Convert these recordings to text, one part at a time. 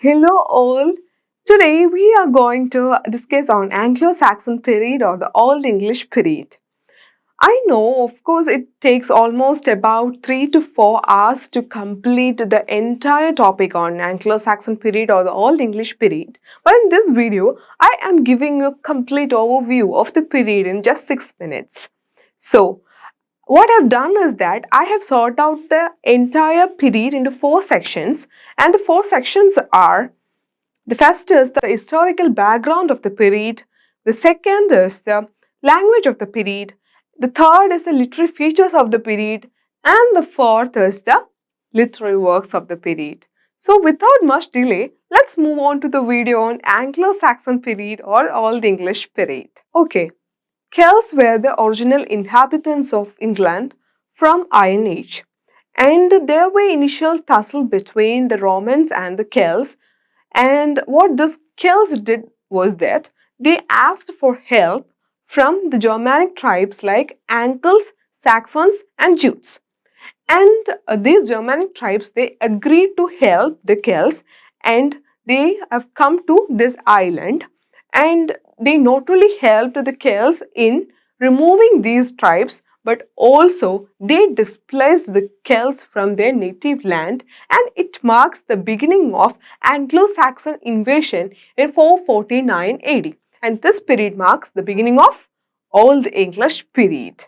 Hello all. Today we are going to discuss on Anglo-Saxon period or the Old English period. I know, of course, it takes almost about 3 to 4 hours to complete the entire topic on Anglo-Saxon period or the Old English period. But in this video, I am giving you a complete overview of the period in just 6 minutes. So, what I've done is that I have sorted out the entire period into 4 sections, and the 4 sections are: the first is the historical background of the period. The second is the language of the period. The third is the literary features of the period. And the fourth is the literary works of the period. So without much delay, let's move on to the video on Anglo-Saxon period or Old English period. Okay, Celts were the original inhabitants of England from Iron Age. And there were initial tussle between the Romans and the Celts, and what the Celts did was that they asked for help from the Germanic tribes like Angles, Saxons and Jutes. And these Germanic tribes, they agreed to help the Celts, and they have come to this island, and they not only helped the Celts in removing these tribes, but also they displaced the Celts from their native land, and it marks the beginning of Anglo-Saxon invasion in 449 AD. And this period marks the beginning of Old English period.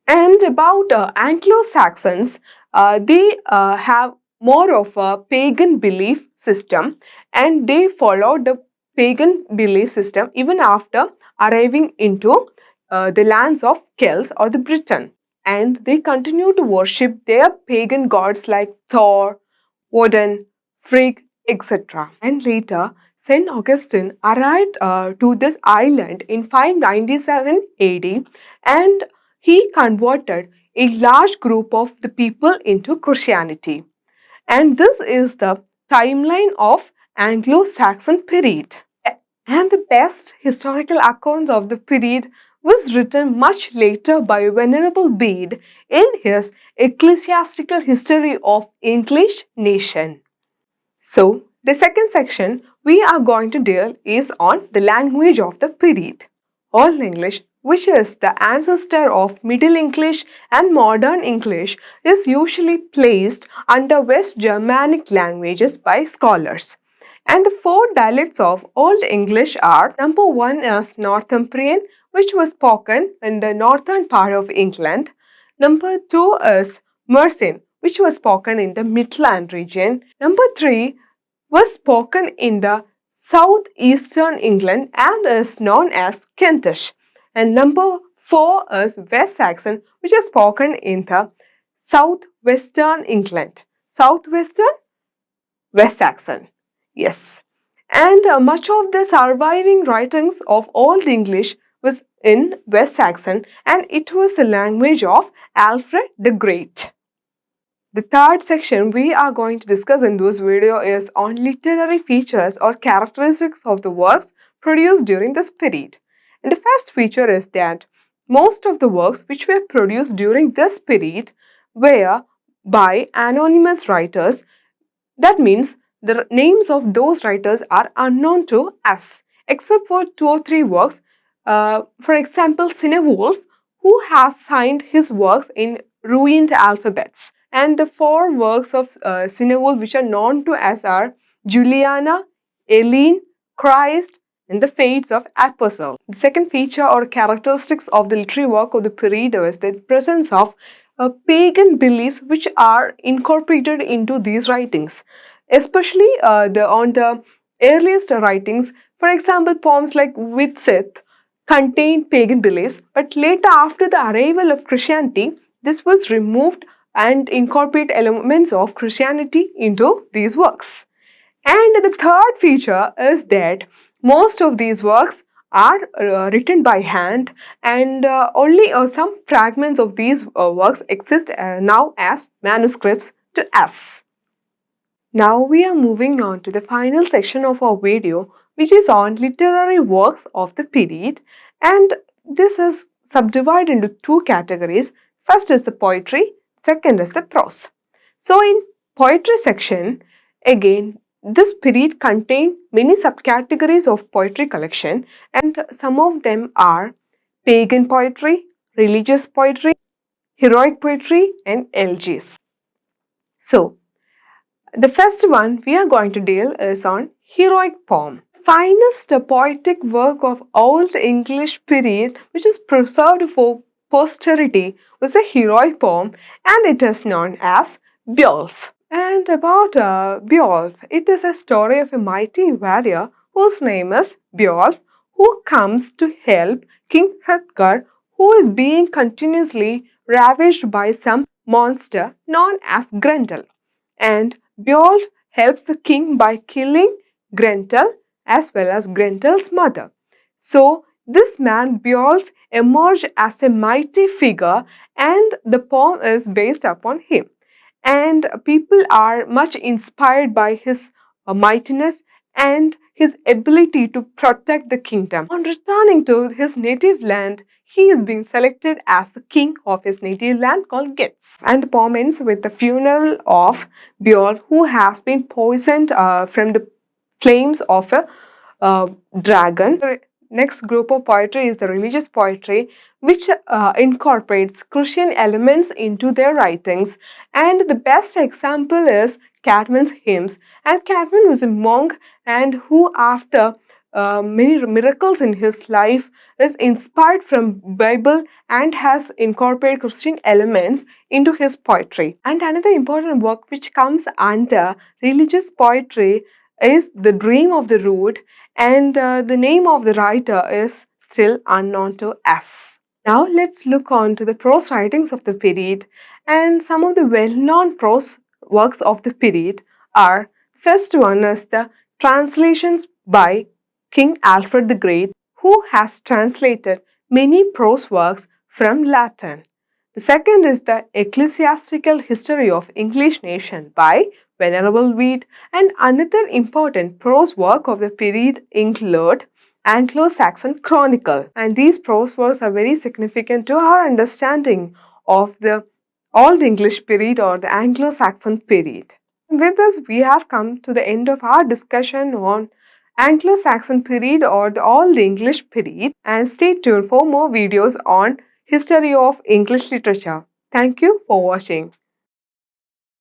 And about Anglo-Saxons, they have more of a pagan belief system, and they followed the pagan belief system even after arriving into the lands of Celts or the Britain. And they continue to worship their pagan gods like Thor, Odin, Frigg, etc. And later, St. Augustine arrived to this island in 597 AD, and he converted a large group of the people into Christianity. And this is the timeline of Anglo-Saxon period. And the best historical accounts of the period was written much later by Venerable Bede in his Ecclesiastical History of English Nation. So, the second section we are going to deal is on the language of the period. Old English, which is the ancestor of Middle English and Modern English, is usually placed under West Germanic languages by scholars. And the 4 dialects of Old English are: number 1 is Northumbrian, which was spoken in the northern part of England. Number 2 is Mercian, which was spoken in the Midland region. Number 3 was spoken in the southeastern England and is known as Kentish. And number 4 is West Saxon, which is spoken in the southwestern England. Southwestern West Saxon. Yes. And much of the surviving writings of Old English was in West Saxon, and it was the language of Alfred the Great. The third section we are going to discuss in this video is on literary features or characteristics of the works produced during this period. And the first feature is that most of the works which were produced during this period were by anonymous writers. That means the names of those writers are unknown to us, except for 2 or 3 works. For example, Cinewolf, who has signed his works in ruined alphabets. And the 4 works of Cinewolf which are known to us are Juliana, Eileen, Christ, and the Fates of Apostle. The second feature or characteristics of the literary work of the period is the presence of pagan beliefs which are incorporated into these writings, especially on the earliest writings. For example, poems like Widsith contain pagan beliefs, but later, after the arrival of Christianity, this was removed and incorporate elements of Christianity into these works. And the third feature is that most of these works are written by hand, and only some fragments of these works exist now as manuscripts to us. Now we are moving on to the final section of our video, which is on literary works of the period, and this is subdivided into 2 categories. First is the poetry, second is the prose. So in poetry section, again, this period contained many subcategories of poetry collection, and some of them are pagan poetry, religious poetry, heroic poetry, and elegies. So, the first one we are going to deal is on heroic poem. Finest poetic work of Old English period which is preserved for posterity was a heroic poem, and it is known as Beowulf. And about Beowulf, it is a story of a mighty warrior whose name is Beowulf, who comes to help King Hrothgar, who is being continuously ravaged by some monster known as Grendel. And Beowulf helps the king by killing Grendel as well as Grendel's mother. So, this man Beowulf emerged as a mighty figure, and the poem is based upon him. And people are much inspired by his mightiness and his ability to protect the kingdom. On returning to his native land, he is being selected as the king of his native land called Gets. And the poem ends with the funeral of Beowulf, who has been poisoned from the flames of a dragon. The next group of poetry is the religious poetry, which incorporates Christian elements into their writings. And the best example is Cadman's hymns. And Cadman was a monk, and who, after many miracles in his life, is inspired from Bible and has incorporated Christian elements into his poetry. And another important work which comes under religious poetry is The Dream of the Rood, and the name of the writer is still unknown to us. Now let's look on to the prose writings of the period, and some of the well-known prose works of the period are: first one is the translations by King Alfred the Great, who has translated many prose works from Latin. The second is the Ecclesiastical History of English Nation by Venerable Bede, and another important prose work of the period include Anglo-Saxon Chronicle. And these prose works are very significant to our understanding of the Old English period or the Anglo-Saxon period. With this, we have come to the end of our discussion on Anglo-Saxon period or the Old English period, and stay tuned for more videos on history of English literature. Thank you for watching.